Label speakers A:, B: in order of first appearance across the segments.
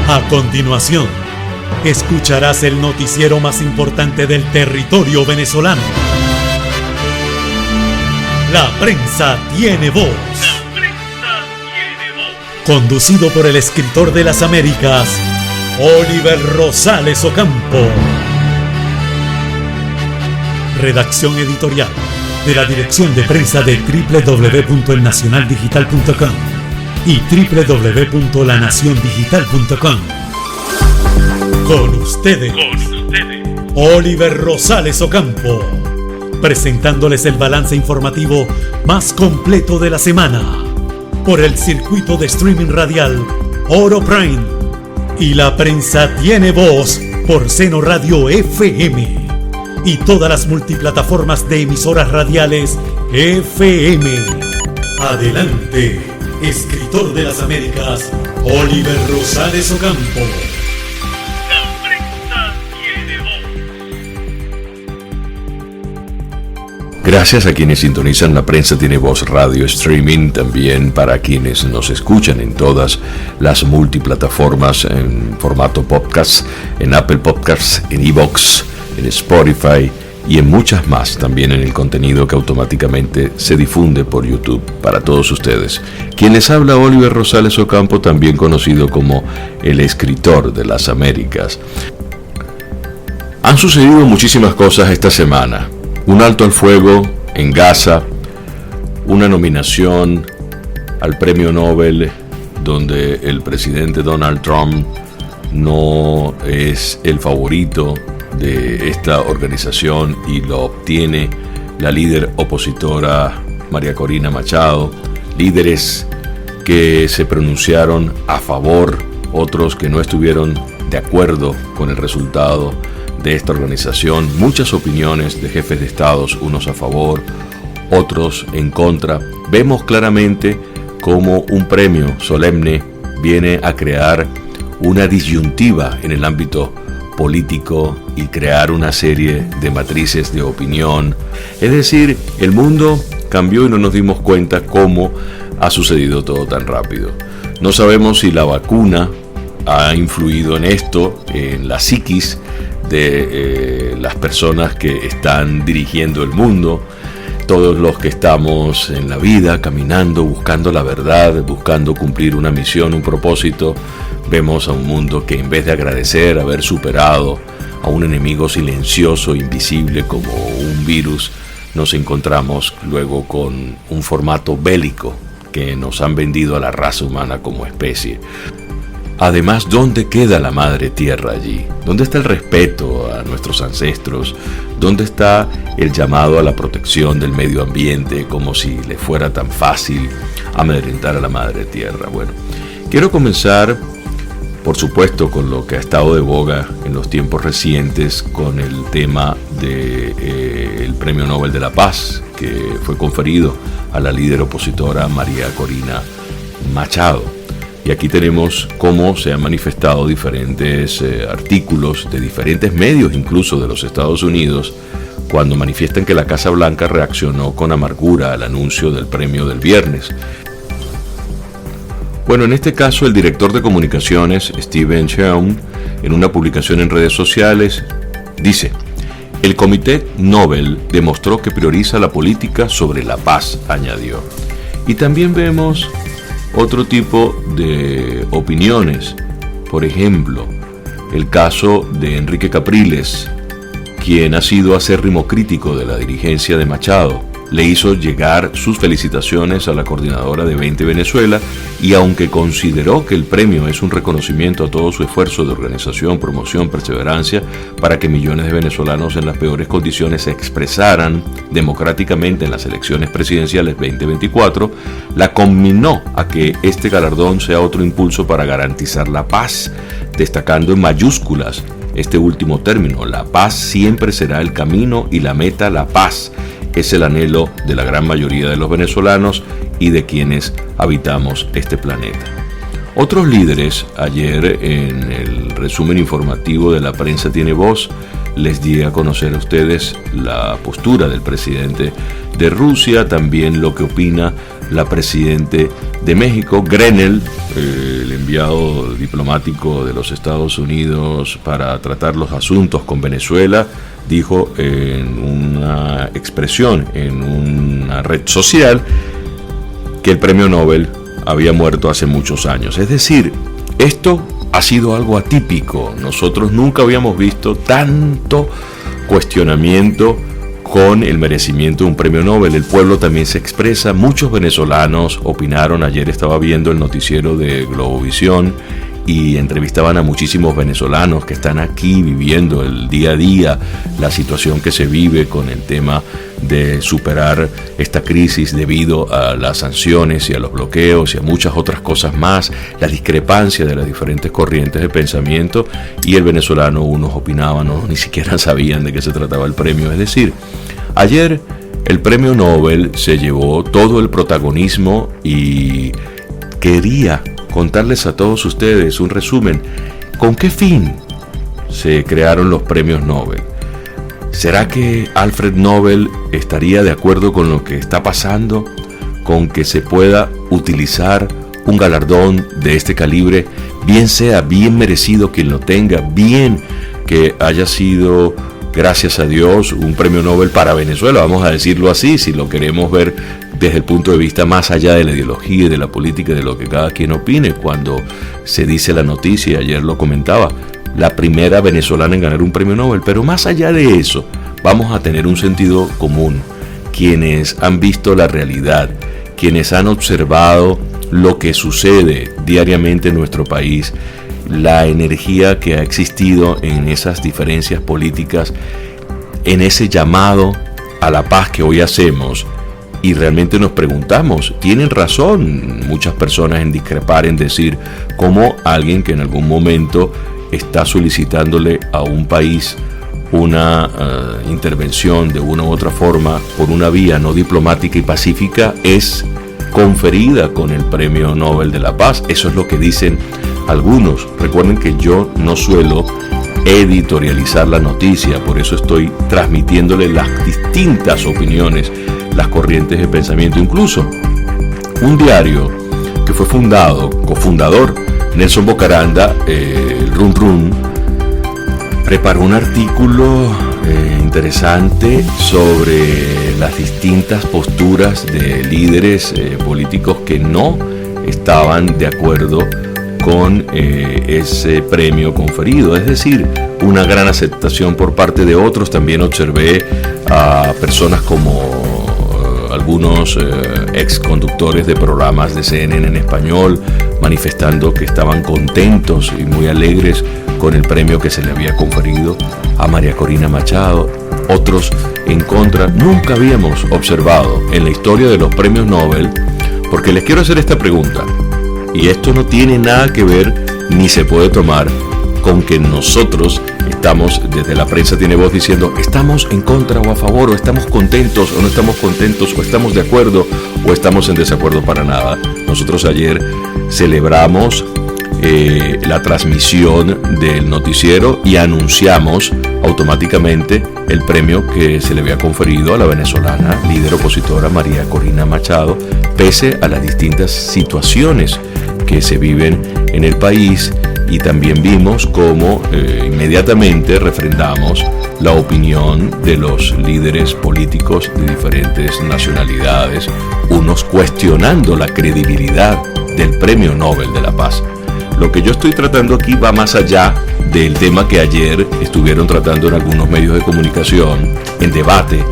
A: A continuación, escucharás el noticiero más importante del territorio venezolano. La prensa tiene voz. Conducido por el escritor de las Américas, Oliver Rosales Ocampo. Redacción editorial de la dirección de prensa de www.elnacionaldigital.com y www.lanaciondigital.com. Con ustedes, Oliver Rosales Ocampo, presentándoles el balance informativo más completo de la semana por el circuito de streaming radial Oro Prime y La Prensa Tiene Voz por Seno Radio FM y todas las multiplataformas de emisoras radiales FM. Adelante, escritor de las Américas, Oliver Rosales Ocampo.
B: La prensa tiene voz.
C: Gracias a quienes sintonizan La Prensa Tiene Voz Radio Streaming, también para quienes nos escuchan en todas las multiplataformas en formato podcast, en Apple Podcasts, en iVoox, en Spotify y en muchas más, también en el contenido que automáticamente se difunde por YouTube para todos ustedes. Quien les habla, Oliver Rosales Ocampo, también conocido como el escritor de las Américas. Han sucedido muchísimas cosas esta semana. Un alto al fuego en Gaza, una nominación al Premio Nobel donde el presidente Donald Trump no es el favorito de esta organización y lo obtiene la líder opositora María Corina Machado, líderes que se pronunciaron a favor, otros que no estuvieron de acuerdo con el resultado de esta organización, muchas opiniones de jefes de estados, unos a favor, otros en contra. Vemos claramente cómo un premio solemne viene a crear una disyuntiva en el ámbito político y crear una serie de matrices de opinión. Es decir, el mundo cambió y no nos dimos cuenta cómo ha sucedido todo tan rápido. No sabemos si la vacuna ha influido en esto, en la psiquis de las personas que están dirigiendo el mundo, todos los que estamos en la vida, caminando, buscando la verdad, buscando cumplir una misión, un propósito. Vemos a un mundo que, en vez de agradecer haber superado a un enemigo silencioso, invisible como un virus, nos encontramos luego con un formato bélico que nos han vendido a la raza humana como especie. Además, ¿dónde queda la madre tierra allí? ¿Dónde está el respeto a nuestros ancestros? ¿Dónde está el llamado a la protección del medio ambiente, como si le fuera tan fácil amedrentar a la madre tierra? Bueno, quiero comenzar, por supuesto, con lo que ha estado de boga en los tiempos recientes, con el tema del Premio Nobel de la Paz, que fue conferido a la líder opositora María Corina Machado. Y aquí tenemos cómo se han manifestado diferentes artículos de diferentes medios, incluso de los Estados Unidos, cuando manifiestan que la Casa Blanca reaccionó con amargura al anuncio del premio del viernes. Bueno, en este caso el director de comunicaciones, Steven Cheung, en una publicación en redes sociales, dice: el Comité Nobel demostró que prioriza la política sobre la paz, añadió. Y también vemos otro tipo de opiniones. Por ejemplo, el caso de Enrique Capriles, quien ha sido acérrimo crítico de la dirigencia de Machado. Le hizo llegar sus felicitaciones a la coordinadora de 20 Venezuela y, aunque consideró que el premio es un reconocimiento a todo su esfuerzo de organización, promoción, perseverancia para que millones de venezolanos en las peores condiciones se expresaran democráticamente en las elecciones presidenciales 2024, la conminó a que este galardón sea otro impulso para garantizar la paz, destacando en mayúsculas este último término: la paz siempre será el camino y la meta, la paz es el anhelo de la gran mayoría de los venezolanos y de quienes habitamos este planeta. Otros líderes, ayer en el resumen informativo de La Prensa Tiene Voz, les di a conocer a ustedes la postura del presidente de Rusia, también lo que opina la presidente de México, Grenell, el enviado diplomático de los Estados Unidos para tratar los asuntos con Venezuela, dijo en una expresión en una red social que el premio Nobel había muerto hace muchos años. Es decir, esto ha sido algo atípico. Nosotros nunca habíamos visto tanto cuestionamiento con el merecimiento de un premio Nobel. El pueblo también se expresa. Muchos venezolanos opinaron. Ayer estaba viendo el noticiero de Globovisión y entrevistaban a muchísimos venezolanos que están aquí viviendo el día a día, la situación que se vive con el tema de superar esta crisis debido a las sanciones y a los bloqueos y a muchas otras cosas más, la discrepancia de las diferentes corrientes de pensamiento. Y el venezolano, unos opinaban, ni siquiera sabían de qué se trataba el premio. Es decir, ayer el premio Nobel se llevó todo el protagonismo y quería contarles a todos ustedes un resumen. ¿Con qué fin se crearon los premios Nobel? ¿Será que Alfred Nobel estaría de acuerdo con lo que está pasando? Con que se pueda utilizar un galardón de este calibre, bien sea bien merecido quien lo tenga, bien que haya sido, gracias a Dios, un premio Nobel para Venezuela, vamos a decirlo así, si lo queremos ver desde el punto de vista más allá de la ideología y de la política, de lo que cada quien opine. Cuando se dice la noticia, ayer lo comentaba, la primera venezolana en ganar un premio Nobel. Pero más allá de eso, vamos a tener un sentido común. Quienes han visto la realidad, quienes han observado lo que sucede diariamente en nuestro país, la energía que ha existido en esas diferencias políticas, en ese llamado a la paz que hoy hacemos. Y realmente nos preguntamos, ¿tienen razón muchas personas en discrepar, en decir cómo alguien que en algún momento está solicitándole a un país una intervención de una u otra forma por una vía no diplomática y pacífica es conferida con el Premio Nobel de la Paz? Eso es lo que dicen algunos. Recuerden que yo no suelo editorializar la noticia, por eso estoy transmitiéndole las distintas opiniones, las corrientes de pensamiento. Incluso un diario que fue cofundador Nelson Bocaranda, el Run Run, preparó un artículo interesante sobre las distintas posturas de líderes políticos que no estaban de acuerdo con ese premio conferido. Es decir, una gran aceptación por parte de otros. También observé a personas como algunos ex conductores de programas de CNN en español manifestando que estaban contentos y muy alegres con el premio que se le había conferido a María Corina Machado, otros en contra. Nunca habíamos observado en la historia de los premios Nobel, porque les quiero hacer esta pregunta, y esto no tiene nada que ver ni se puede tomar con que nosotros estamos, desde la prensa tiene voz, diciendo estamos en contra o a favor, o estamos contentos o no estamos contentos, o estamos de acuerdo o estamos en desacuerdo, para nada. Nosotros ayer celebramos la transmisión del noticiero y anunciamos automáticamente el premio que se le había conferido a la venezolana líder opositora María Corina Machado, pese a las distintas situaciones que se viven en el país. Y también vimos cómo inmediatamente refrendamos la opinión de los líderes políticos de diferentes nacionalidades, unos cuestionando la credibilidad del Premio Nobel de la Paz. Lo que yo estoy tratando aquí va más allá del tema que ayer estuvieron tratando en algunos medios de comunicación, en debate,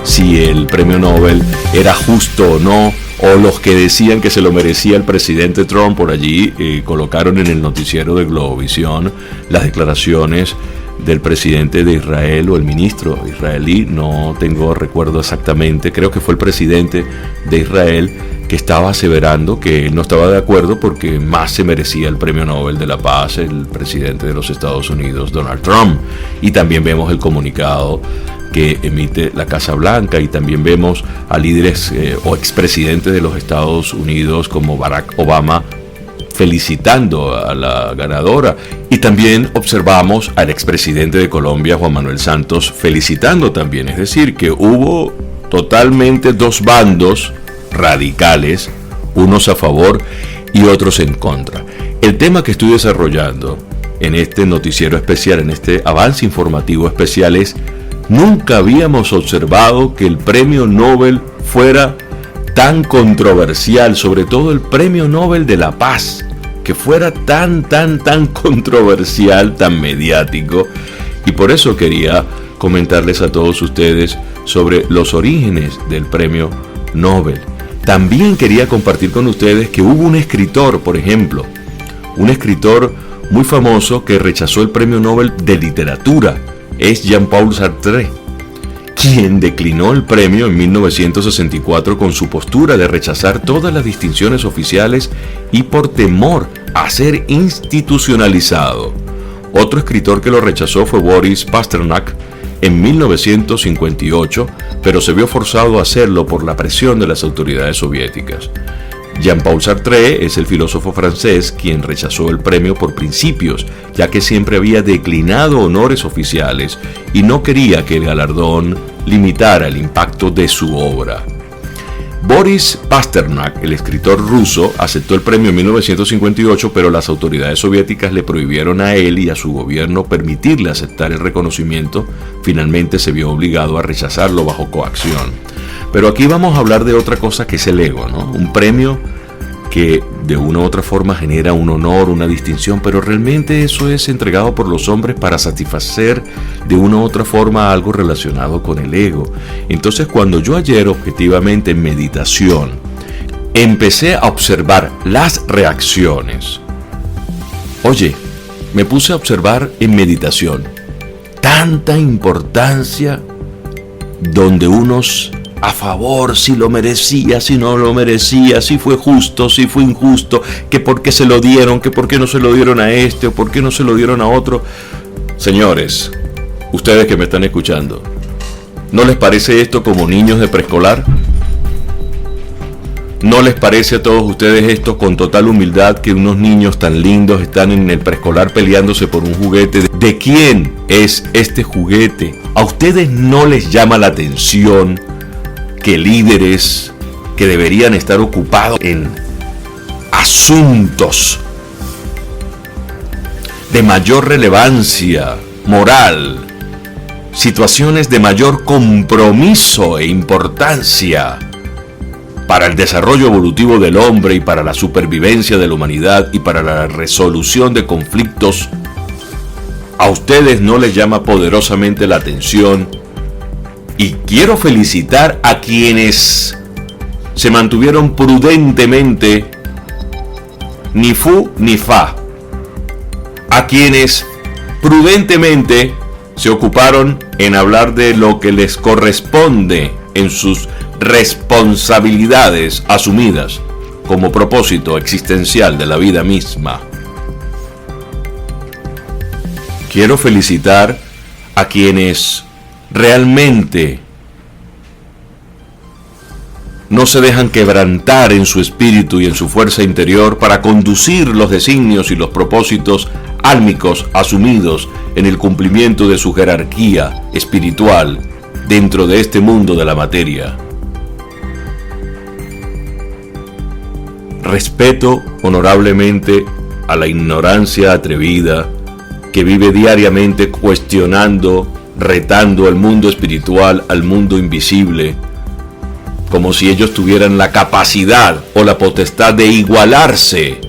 C: si el Premio Nobel era justo o no, o los que decían que se lo merecía el presidente Trump. Por allí colocaron en el noticiero de Globovisión las declaraciones del presidente de Israel o el ministro israelí, no tengo recuerdo exactamente, creo que fue el presidente de Israel, que estaba aseverando que él no estaba de acuerdo porque más se merecía el Premio Nobel de la Paz el presidente de los Estados Unidos, Donald Trump. Y también vemos el comunicado que emite la Casa Blanca, y también vemos a líderes o expresidentes de los Estados Unidos como Barack Obama felicitando a la ganadora, Y también observamos al expresidente de Colombia, Juan Manuel Santos, felicitando también. Es decir, que hubo totalmente dos bandos radicales, unos a favor y otros en contra. El tema que estoy desarrollando en este noticiero especial, en este avance informativo especial, es: nunca habíamos observado que el premio Nobel fuera tan controversial, sobre todo el premio Nobel de la Paz, que fuera tan controversial, tan mediático. Y por eso quería comentarles a todos ustedes sobre los orígenes del premio Nobel. También quería compartir con ustedes que hubo un escritor, por ejemplo, un escritor muy famoso que rechazó el premio Nobel de literatura. Es Jean-Paul Sartre, quien declinó el premio en 1964 con su postura de rechazar todas las distinciones oficiales y por temor a ser institucionalizado. Otro escritor que lo rechazó fue Boris Pasternak en 1958, pero se vio forzado a hacerlo por la presión de las autoridades soviéticas. Jean-Paul Sartre es el filósofo francés quien rechazó el premio por principios, ya que siempre había declinado honores oficiales y no quería que el galardón limitara el impacto de su obra. Boris Pasternak, el escritor ruso, aceptó el premio en 1958, pero las autoridades soviéticas le prohibieron a él y a su gobierno permitirle aceptar el reconocimiento. Finalmente se vio obligado a rechazarlo bajo coacción. Pero aquí vamos a hablar de otra cosa que es el ego, ¿no? Un premio que de una u otra forma genera un honor, una distinción, pero realmente eso es entregado por los hombres para satisfacer de una u otra forma algo relacionado con el ego. Entonces, cuando yo ayer objetivamente en meditación empecé a observar las reacciones, me puse a observar en meditación tanta importancia donde unos a favor, si lo merecía, si no lo merecía, si fue justo, si fue injusto, que por qué se lo dieron, que por qué no se lo dieron a este o por qué no se lo dieron a otro. Señores, ustedes que me están escuchando, ¿no les parece esto como niños de preescolar? ¿No les parece a todos ustedes esto con total humildad que unos niños tan lindos están en el preescolar peleándose por un juguete? ¿De quién es este juguete? ¿A ustedes no les llama la atención que líderes que deberían estar ocupados en asuntos de mayor relevancia moral, situaciones de mayor compromiso e importancia para el desarrollo evolutivo del hombre y para la supervivencia de la humanidad y para la resolución de conflictos, a ustedes no les llama poderosamente la atención? Y quiero felicitar a quienes se mantuvieron prudentemente, ni fu ni fa, a quienes prudentemente se ocuparon en hablar de lo que les corresponde en sus responsabilidades asumidas como propósito existencial de la vida misma. Quiero felicitar a quienes realmente no se dejan quebrantar en su espíritu y en su fuerza interior para conducir los designios y los propósitos álmicos asumidos en el cumplimiento de su jerarquía espiritual dentro de este mundo de la materia. Respeto honorablemente a la ignorancia atrevida que vive diariamente cuestionando, retando al mundo espiritual, al mundo invisible, como si ellos tuvieran la capacidad o la potestad de igualarse,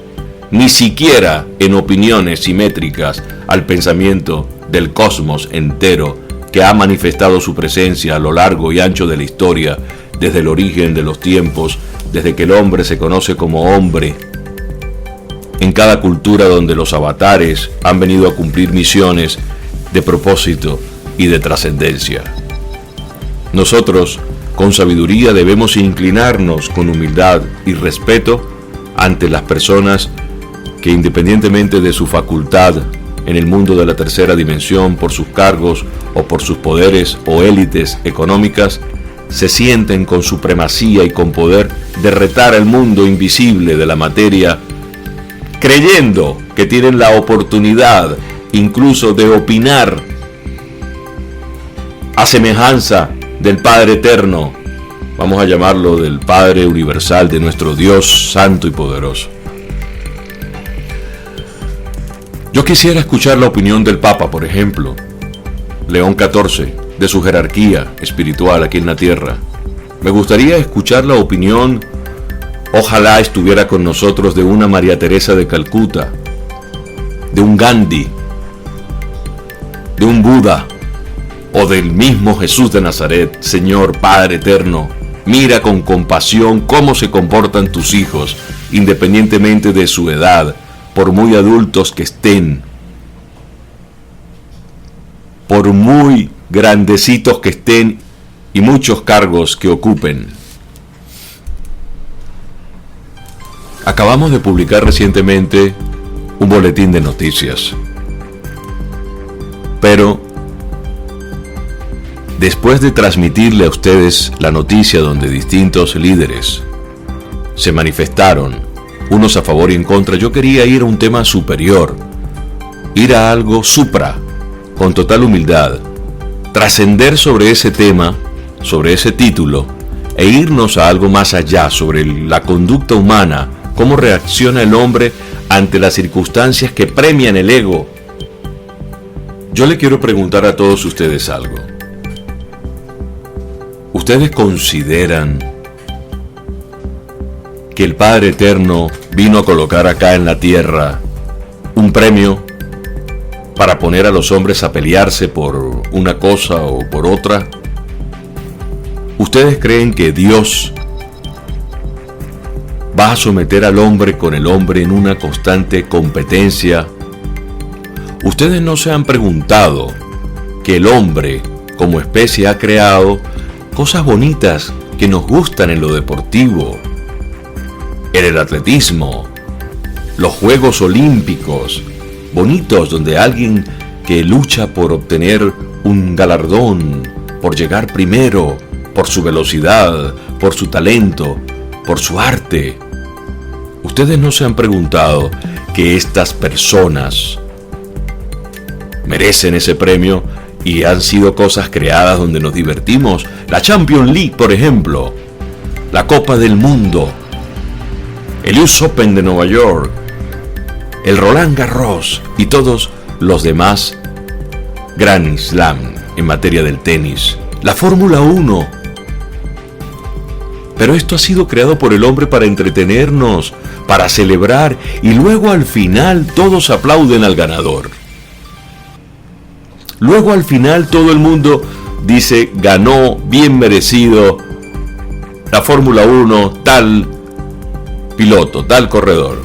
C: ni siquiera en opiniones simétricas, al pensamiento del cosmos entero que ha manifestado su presencia a lo largo y ancho de la historia, desde el origen de los tiempos, desde que el hombre se conoce como hombre, en cada cultura donde los avatares han venido a cumplir misiones de propósito y de trascendencia. Nosotros, con sabiduría, debemos inclinarnos con humildad y respeto ante las personas que, independientemente de su facultad en el mundo de la tercera dimensión, por sus cargos o por sus poderes o élites económicas, se sienten con supremacía y con poder de retar al mundo invisible de la materia creyendo que tienen la oportunidad incluso de opinar a semejanza del Padre Eterno, vamos a llamarlo del Padre Universal, de nuestro Dios Santo y Poderoso. Yo quisiera escuchar la opinión del Papa, por ejemplo, León XIV, de su jerarquía espiritual aquí en la tierra. Me gustaría escuchar la opinión, ojalá estuviera con nosotros, de una María Teresa de Calcuta, de un Gandhi, de un Buda, o del mismo Jesús de Nazaret. Señor Padre Eterno, mira con compasión cómo se comportan tus hijos, independientemente de su edad, por muy adultos que estén, por muy grandecitos que estén y muchos cargos que ocupen. Acabamos de publicar recientemente un boletín de noticias, pero después de transmitirle a ustedes la noticia donde distintos líderes se manifestaron, unos a favor y en contra, yo quería ir a un tema superior, ir a algo supra, con total humildad, trascender sobre ese tema, sobre ese título, e irnos a algo más allá, sobre la conducta humana, cómo reacciona el hombre ante las circunstancias que premian el ego. Yo le quiero preguntar a todos ustedes algo. ¿Ustedes consideran que el Padre Eterno vino a colocar acá en la tierra un premio para poner a los hombres a pelearse por una cosa o por otra? ¿Ustedes creen que Dios va a someter al hombre con el hombre en una constante competencia? ¿Ustedes no se han preguntado que el hombre como especie ha creado cosas bonitas que nos gustan en lo deportivo, en el atletismo, los Juegos Olímpicos, bonitos, donde alguien que lucha por obtener un galardón, por llegar primero, por su velocidad, por su talento, por su arte? ¿Ustedes no se han preguntado que estas personas merecen ese premio y han sido cosas creadas donde nos divertimos? La Champions League, por ejemplo, la Copa del Mundo, el US Open de Nueva York, el Roland Garros y todos los demás Grand Slam en materia del tenis, la Fórmula 1. Pero esto ha sido creado por el hombre para entretenernos, para celebrar, y luego al final todos aplauden al ganador. Luego al final todo el mundo dice: ganó, bien merecido, la Fórmula 1, tal piloto, tal corredor.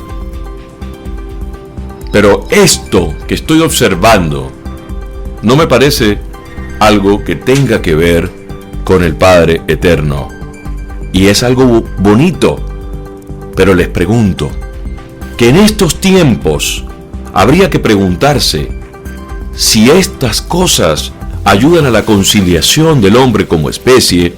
C: Pero esto que estoy observando no me parece algo que tenga que ver con el Padre Eterno. Y es algo bonito. Pero les pregunto, que en estos tiempos habría que preguntarse si estas cosas ayudan a la conciliación del hombre como especie,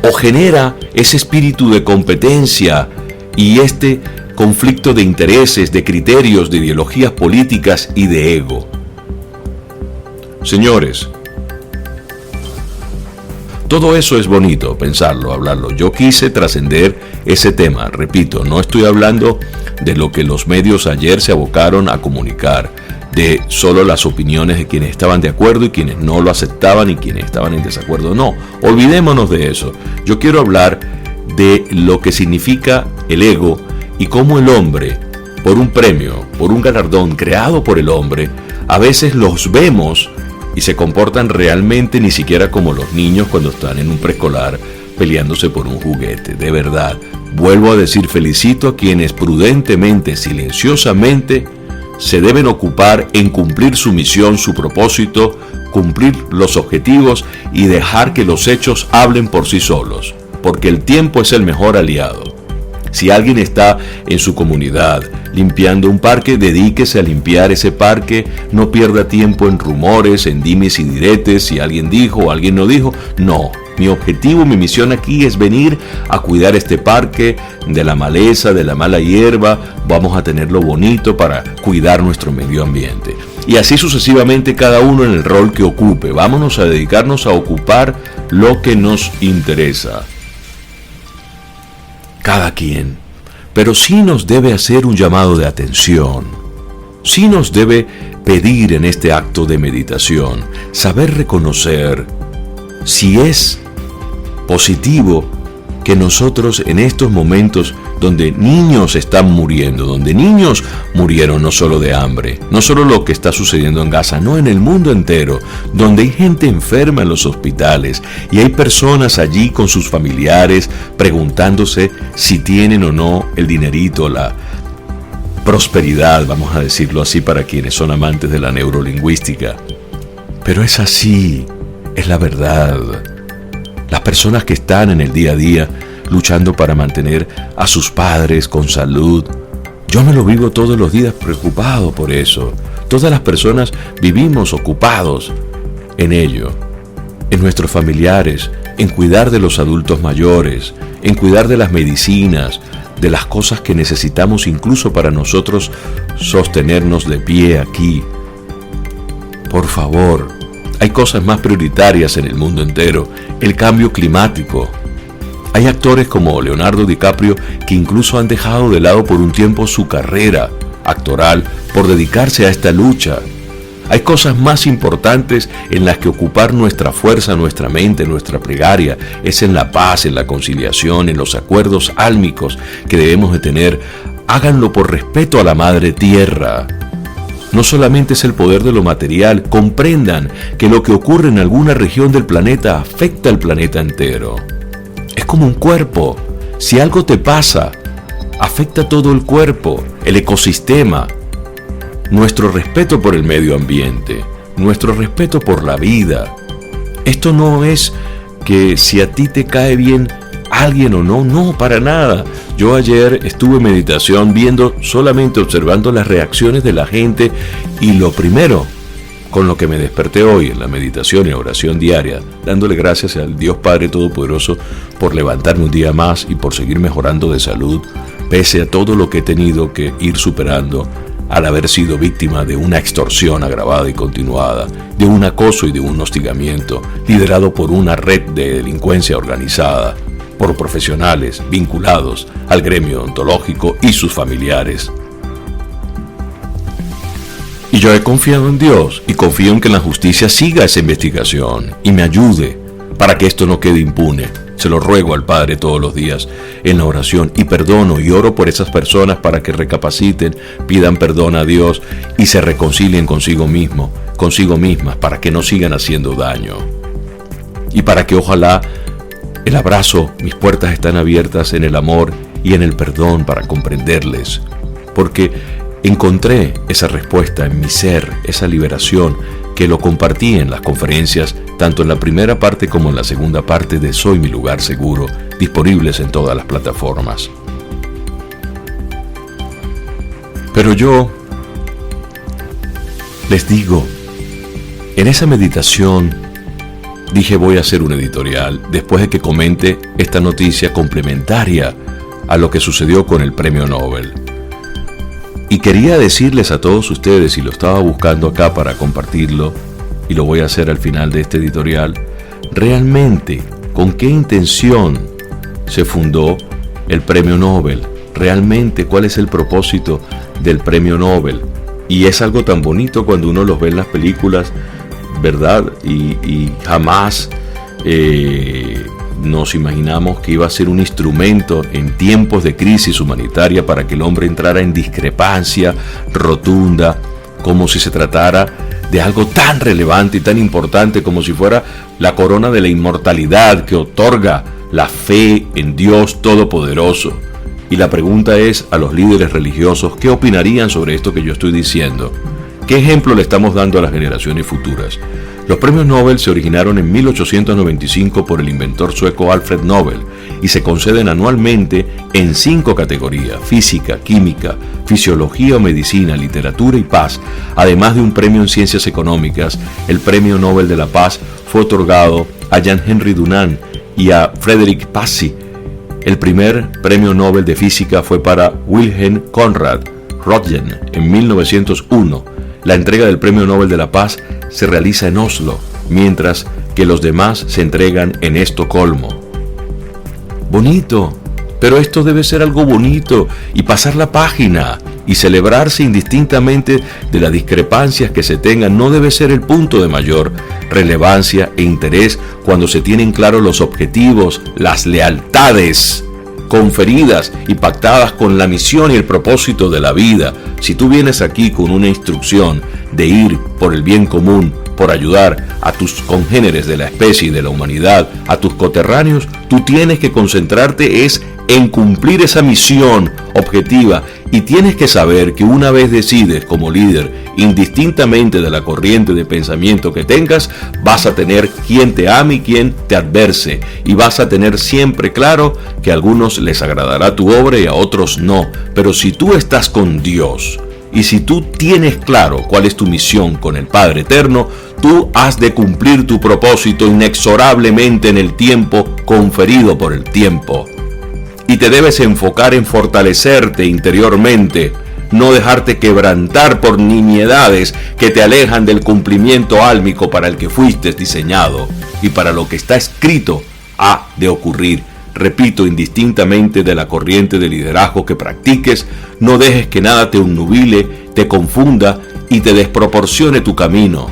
C: o genera ese espíritu de competencia y este conflicto de intereses, de criterios, de ideologías políticas y de ego. Señores, todo eso es bonito, pensarlo, hablarlo. Yo quise trascender ese tema, repito, no estoy hablando de lo que los medios ayer se abocaron a comunicar, de solo las opiniones de quienes estaban de acuerdo y quienes no lo aceptaban y quienes estaban en desacuerdo. No, olvidémonos de eso. Yo quiero hablar de lo que significa el ego y cómo el hombre, por un premio, por un galardón creado por el hombre, a veces los vemos y se comportan realmente ni siquiera como los niños cuando están en un preescolar peleándose por un juguete. De verdad, vuelvo a decir, felicito a quienes prudentemente, silenciosamente, se deben ocupar en cumplir su misión, su propósito, cumplir los objetivos y dejar que los hechos hablen por sí solos, porque el tiempo es el mejor aliado. Si alguien está en su comunidad limpiando un parque, dedíquese a limpiar ese parque, no pierda tiempo en rumores, en dimes y diretes, si alguien dijo o alguien no dijo. No, Mi objetivo, mi misión aquí es venir a cuidar este parque de la maleza, de la mala hierba. Vamos a tenerlo bonito para cuidar nuestro medio ambiente. Y así sucesivamente cada uno en el rol que ocupe. Vámonos a dedicarnos a ocupar lo que nos interesa. Cada quien. Pero sí nos debe hacer un llamado de atención. Sí nos debe pedir en este acto de meditación, saber reconocer si es positivo que nosotros en estos momentos donde niños están muriendo, donde niños murieron no solo de hambre, no solo lo que está sucediendo en Gaza, no, en el mundo entero, donde hay gente enferma en los hospitales y hay personas allí con sus familiares preguntándose si tienen o no el dinerito, la prosperidad, vamos a decirlo así para quienes son amantes de la neurolingüística. Pero es así, es la verdad. Las personas que están en el día a día luchando para mantener a sus padres con salud, yo me lo vivo todos los días preocupado por eso. Todas las personas vivimos ocupados en ello, en nuestros familiares, en cuidar de los adultos mayores, en cuidar de las medicinas, de las cosas que necesitamos incluso para nosotros sostenernos de pie aquí. Por favor, hay cosas más prioritarias en el mundo entero. El cambio climático. Hay actores como Leonardo DiCaprio que incluso han dejado de lado por un tiempo su carrera actoral por dedicarse a esta lucha. Hay cosas más importantes en las que ocupar nuestra fuerza, nuestra mente, nuestra plegaria. Es en la paz, en la conciliación, en los acuerdos álmicos que debemos de tener. Háganlo por respeto a la Madre Tierra. No solamente es el poder de lo material, comprendan que lo que ocurre en alguna región del planeta afecta al planeta entero. Es como un cuerpo. Si algo te pasa, afecta todo el cuerpo, el ecosistema. Nuestro respeto por el medio ambiente, nuestro respeto por la vida. Esto no es que si a ti te cae bien alguien o no, no, para nada. Yo ayer estuve en meditación solamente observando las reacciones de la gente, y lo primero con lo que me desperté hoy en la meditación y oración diaria, dándole gracias al Dios Padre Todopoderoso por levantarme un día más y por seguir mejorando de salud, pese a todo lo que he tenido que ir superando al haber sido víctima de una extorsión agravada y continuada, de un acoso y de un hostigamiento liderado por una red de delincuencia organizada, por profesionales vinculados al gremio ontológico y sus familiares. Y yo he confiado en Dios y confío en que la justicia siga esa investigación y me ayude para que esto no quede impune. Se lo ruego al Padre todos los días en la oración, y perdono y oro por esas personas para que recapaciten, pidan perdón a Dios y se reconcilien consigo mismas, para que no sigan haciendo daño. Y para que ojalá el abrazo, mis puertas están abiertas en el amor y en el perdón para comprenderles, porque encontré esa respuesta en mi ser, esa liberación que lo compartí en las conferencias, tanto en la primera parte como en la segunda parte de Soy mi lugar seguro, disponibles en todas las plataformas. Pero yo les digo, en esa meditación dije voy a hacer un editorial después de que comente esta noticia complementaria a lo que sucedió con el Premio Nobel. Y quería decirles a todos ustedes, y lo estaba buscando acá para compartirlo, y lo voy a hacer al final de este editorial, realmente con qué intención se fundó el Premio Nobel, realmente cuál es el propósito del Premio Nobel. Y es algo tan bonito cuando uno los ve en las películas, ¿verdad? Y jamás nos imaginamos que iba a ser un instrumento en tiempos de crisis humanitaria para que el hombre entrara en discrepancia rotunda, como si se tratara de algo tan relevante y tan importante como si fuera la corona de la inmortalidad que otorga la fe en Dios Todopoderoso. Y la pregunta es a los líderes religiosos, ¿qué opinarían sobre esto que yo estoy diciendo? ¿Qué ejemplo le estamos dando a las generaciones futuras? Los premios Nobel se originaron en 1895 por el inventor sueco Alfred Nobel y se conceden anualmente en 5 categorías: física, química, fisiología o medicina, literatura y paz, además de un premio en ciencias económicas. El premio Nobel de la Paz fue otorgado a Jan-Henry Dunant y a Frederick Passy. El primer premio Nobel de física fue para Wilhelm Conrad Röntgen en 1901. La entrega del premio Nobel de la Paz se realiza en Oslo, mientras que los demás se entregan en Estocolmo. Bonito, pero esto debe ser algo bonito y pasar la página y celebrarse indistintamente de las discrepancias que se tengan. No debe ser el punto de mayor relevancia e interés cuando se tienen claros los objetivos, las lealtades conferidas y pactadas con la misión y el propósito de la vida. Si tú vienes aquí con una instrucción de ir por el bien común, por ayudar a tus congéneres de la especie y de la humanidad, a tus coterráneos, tú tienes que concentrarte en cumplir esa misión objetiva, y tienes que saber que una vez decides como líder, indistintamente de la corriente de pensamiento que tengas, vas a tener quien te ame y quien te adverse, y vas a tener siempre claro que a algunos les agradará tu obra y a otros no. Pero si tú estás con Dios y si tú tienes claro cuál es tu misión con el Padre Eterno, tú has de cumplir tu propósito inexorablemente en el tiempo conferido por el tiempo. Y te debes enfocar en fortalecerte interiormente, no dejarte quebrantar por nimiedades que te alejan del cumplimiento álmico para el que fuiste diseñado y para lo que está escrito ha de ocurrir. Repito, indistintamente de la corriente de liderazgo que practiques, no dejes que nada te obnubile, te confunda y te desproporcione tu camino.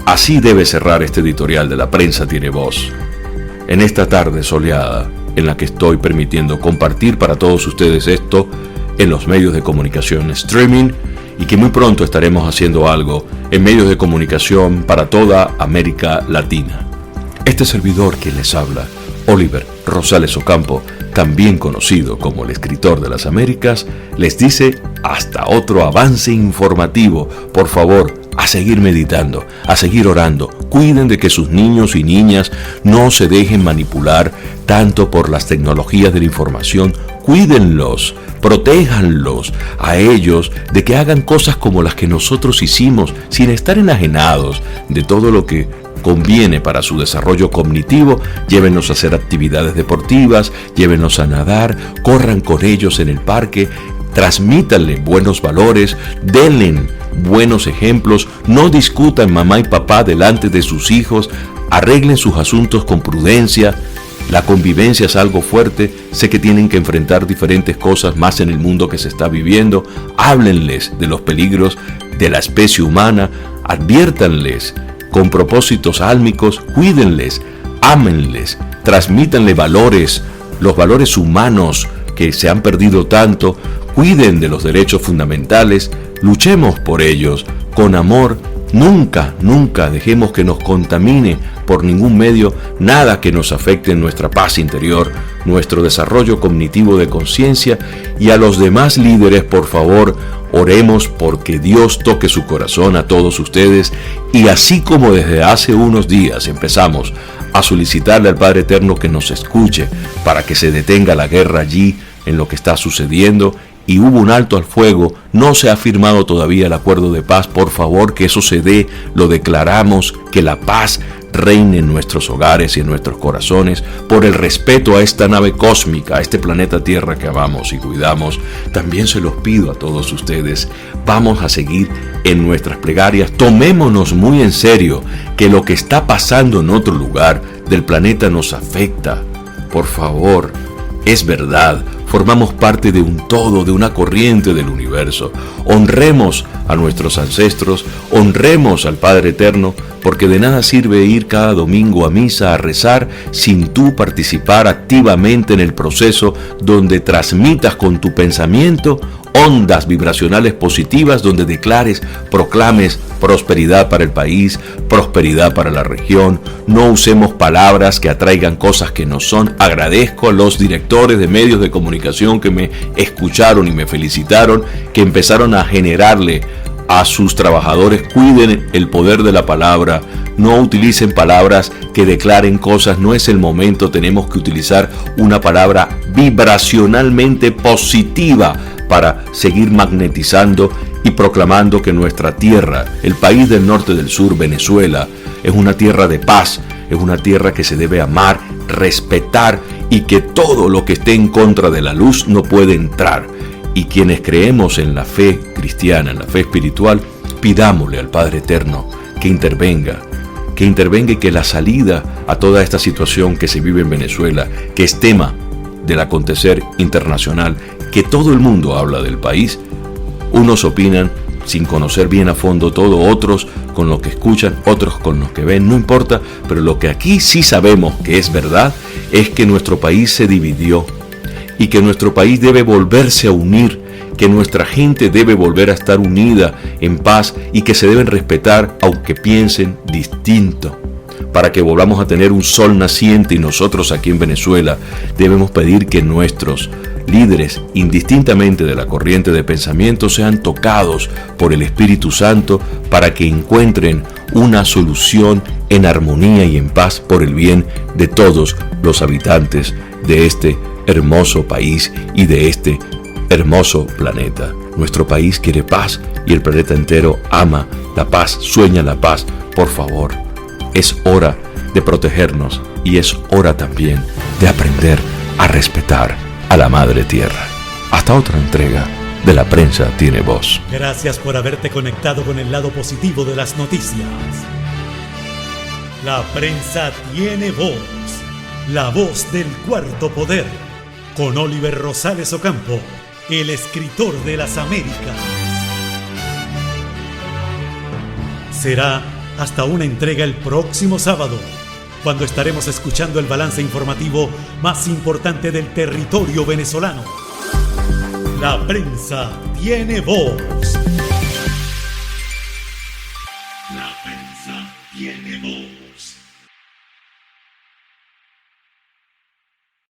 C: Así debe cerrar este editorial de La Prensa Tiene Voz. En esta tarde soleada, en la que estoy permitiendo compartir para todos ustedes esto en los medios de comunicación streaming, y que muy pronto estaremos haciendo algo en medios de comunicación para toda América Latina. Este servidor quien les habla, Oliver Rosales Ocampo, también conocido como el escritor de las Américas, les dice hasta otro avance informativo. Por favor, a seguir meditando, a seguir orando. Cuiden de que sus niños y niñas no se dejen manipular tanto por las tecnologías de la información. Cuídenlos, protéjanlos a ellos de que hagan cosas como las que nosotros hicimos, sin estar enajenados de todo lo que conviene para su desarrollo cognitivo. Llévenlos a hacer actividades deportivas, llévenlos a nadar, corran con ellos en el parque, transmítanle buenos valores, denle buenos ejemplos, no discutan mamá y papá delante de sus hijos, arreglen sus asuntos con prudencia. La convivencia es algo fuerte, sé que tienen que enfrentar diferentes cosas más en el mundo que se está viviendo. Háblenles de los peligros de la especie humana, adviértanles con propósitos álmicos, cuídenles, ámenles, transmítanle valores, los valores humanos que se han perdido tanto. Cuiden de los derechos fundamentales, luchemos por ellos con amor. Nunca, nunca dejemos que nos contamine por ningún medio nada que nos afecte en nuestra paz interior, nuestro desarrollo cognitivo de conciencia. Y a los demás líderes, por favor, oremos porque Dios toque su corazón a todos ustedes, y así como desde hace unos días empezamos a solicitarle al Padre Eterno que nos escuche para que se detenga la guerra allí en lo que está sucediendo, y hubo un alto al fuego, no se ha firmado todavía el acuerdo de paz. Por favor, que eso se dé, lo declaramos, que la paz reine en nuestros hogares y en nuestros corazones, por el respeto a esta nave cósmica, a este planeta Tierra que amamos y cuidamos. También se los pido a todos ustedes, vamos a seguir en nuestras plegarias, tomémonos muy en serio que lo que está pasando en otro lugar del planeta nos afecta. Por favor, es verdad, formamos parte de un todo, de una corriente del universo. Honremos a nuestros ancestros, honremos al Padre Eterno, porque de nada sirve ir cada domingo a misa a rezar sin tú participar activamente en el proceso donde transmitas con tu pensamiento ondas vibracionales positivas, donde declares, proclames prosperidad para el país, prosperidad para la región. No usemos palabras que atraigan cosas que no son. Agradezco a los directores de medios de comunicación que me escucharon y me felicitaron, que empezaron a generarle a sus trabajadores, cuiden el poder de la palabra, no utilicen palabras que declaren cosas, no es el momento, tenemos que utilizar una palabra vibracionalmente positiva para seguir magnetizando y proclamando que nuestra tierra, el país del norte del sur, Venezuela, es una tierra de paz, es una tierra que se debe amar, respetar y que todo lo que esté en contra de la luz no puede entrar. Y quienes creemos en la fe cristiana, en la fe espiritual, pidámosle al Padre Eterno que intervenga y que la salida a toda esta situación que se vive en Venezuela, que es tema del acontecer internacional, que todo el mundo habla del país, unos opinan sin conocer bien a fondo todo, otros con lo que escuchan, otros con lo que ven, no importa, pero lo que aquí sí sabemos que es verdad es que nuestro país se dividió y que nuestro país debe volverse a unir, que nuestra gente debe volver a estar unida en paz y que se deben respetar aunque piensen distinto. Para que volvamos a tener un sol naciente y nosotros aquí en Venezuela debemos pedir que nuestros líderes, indistintamente de la corriente de pensamiento, sean tocados por el Espíritu Santo para que encuentren una solución en armonía y en paz por el bien de todos los habitantes de este hermoso país y de este hermoso planeta. Nuestro país quiere paz y el planeta entero ama la paz, sueña la paz. Por favor, es hora de protegernos y es hora también de aprender a respetar a la Madre Tierra. Hasta otra entrega de La Prensa Tiene Voz.
A: Gracias por haberte conectado con el lado positivo de las noticias. La Prensa Tiene Voz, la voz del cuarto poder, con Oliver Rosales Ocampo, el escritor de las Américas. Será hasta una entrega el próximo sábado, cuando estaremos escuchando el balance informativo más importante del territorio venezolano. La Prensa Tiene Voz. La Prensa Tiene Voz.